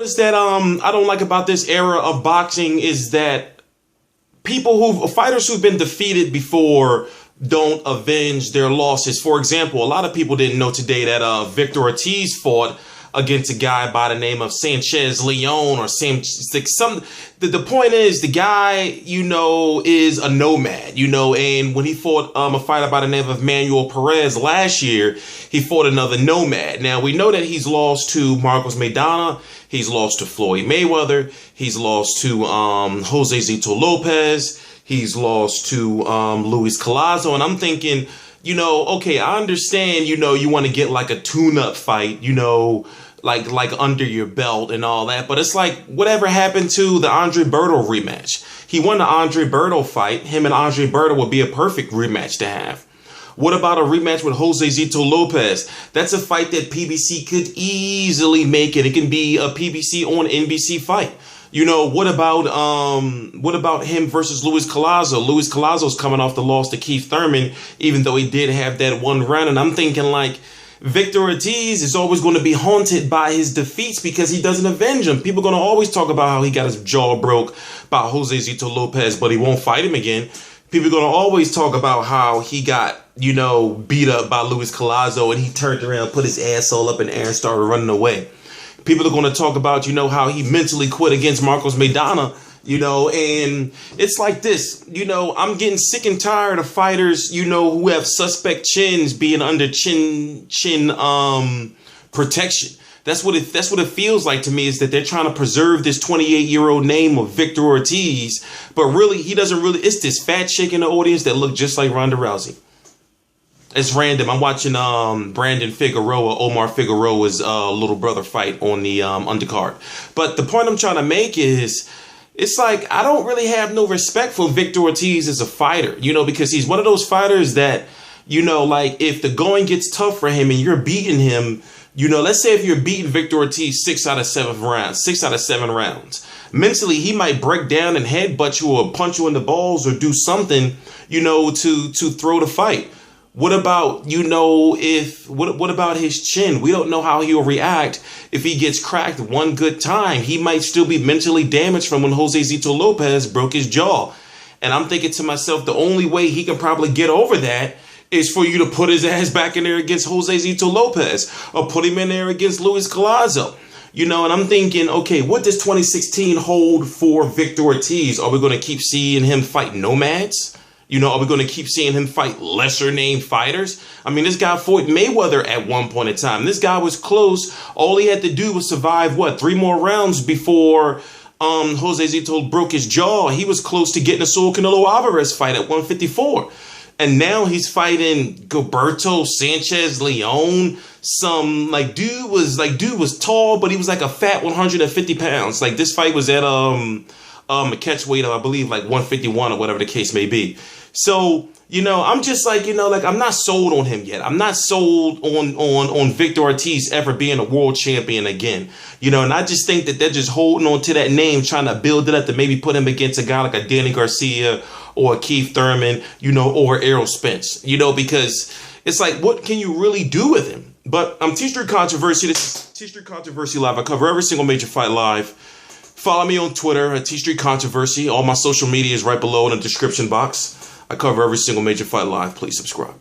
What is that I don't like about this era of boxing is that fighters who've been defeated before don't avenge their losses. For example, a lot of people didn't know today that Victor Ortiz fought against a guy by the name of Sanchez Leon or the point is the guy, is a nomad, and when he fought a fighter by the name of Manuel Perez last year, he fought another nomad. Now we know that he's lost to Marcos Maidana, he's lost to Floyd Mayweather, he's lost to Jose Zito Lopez, he's lost to Luis Collazo, and I'm thinking, okay, I understand, you want to get like a tune-up fight, like under your belt and all that. But it's like, whatever happened to the Andre Berto rematch? He won the Andre Berto fight. Him and Andre Berto would be a perfect rematch to have. What about a rematch with Jose Zito Lopez? That's a fight that PBC could easily make it. It can be a PBC on NBC fight. What about him versus Luis Collazo? Luis Collazo's coming off the loss to Keith Thurman, even though he did have that one round. And I'm thinking, like, Victor Ortiz is always going to be haunted by his defeats because he doesn't avenge them. People are going to always talk about how he got his jaw broke by Jose Zito Lopez, but he won't fight him again. People are going to always talk about how he got, beat up by Luis Collazo and he turned around, put his ass all up in the air and started running away. People are going to talk about, how he mentally quit against Marcos Maidana, and it's like this, I'm getting sick and tired of fighters, who have suspect chins being under chin protection. That's what it feels like to me, is that they're trying to preserve this 28-year-old name of Victor Ortiz, but really, it's this fat chick in the audience that look just like Ronda Rousey. It's random. I'm watching Brandon Figueroa, Omar Figueroa's little brother fight on the undercard. But the point I'm trying to make is, it's like, I don't really have no respect for Victor Ortiz as a fighter, because he's one of those fighters that, like, if the going gets tough for him and you're beating him, let's say if you're beating Victor Ortiz 6 out of 7 rounds, mentally he might break down and headbutt you or punch you in the balls or do something, to throw the fight. What about, what about his chin? We don't know how he'll react if he gets cracked one good time. He might still be mentally damaged from when Jose Zito Lopez broke his jaw. And I'm thinking to myself, the only way he can probably get over that is for you to put his ass back in there against Jose Zito Lopez or put him in there against Luis Collazo. And I'm thinking, okay, what does 2016 hold for Victor Ortiz? Are we going to keep seeing him fight nomads? Are we going to keep seeing him fight lesser named fighters? I mean, this guy fought Mayweather at one point in time. This guy was close. All he had to do was survive, 3 more rounds before Jose Zito broke his jaw. He was close to getting a Saul Canelo Alvarez fight at 154. And now he's fighting Gilberto, Sanchez, Leon. Dude was tall, but he was like a fat 150 pounds. Like, this fight was at a catch weight of, I believe, like 151 or whatever the case may be. So, I'm just like, I'm not sold on him yet. I'm not sold on Victor Ortiz ever being a world champion again. And I just think that they're just holding on to that name, trying to build it up to maybe put him against a guy like a Danny Garcia or a Keith Thurman, or Errol Spence, because it's like, what can you really do with him? But I'm T Street Controversy. This is T Street Controversy Live. I cover every single major fight live. Follow me on Twitter at T Street Controversy. All my social media is right below in the description box. I cover every single major fight live. Please subscribe.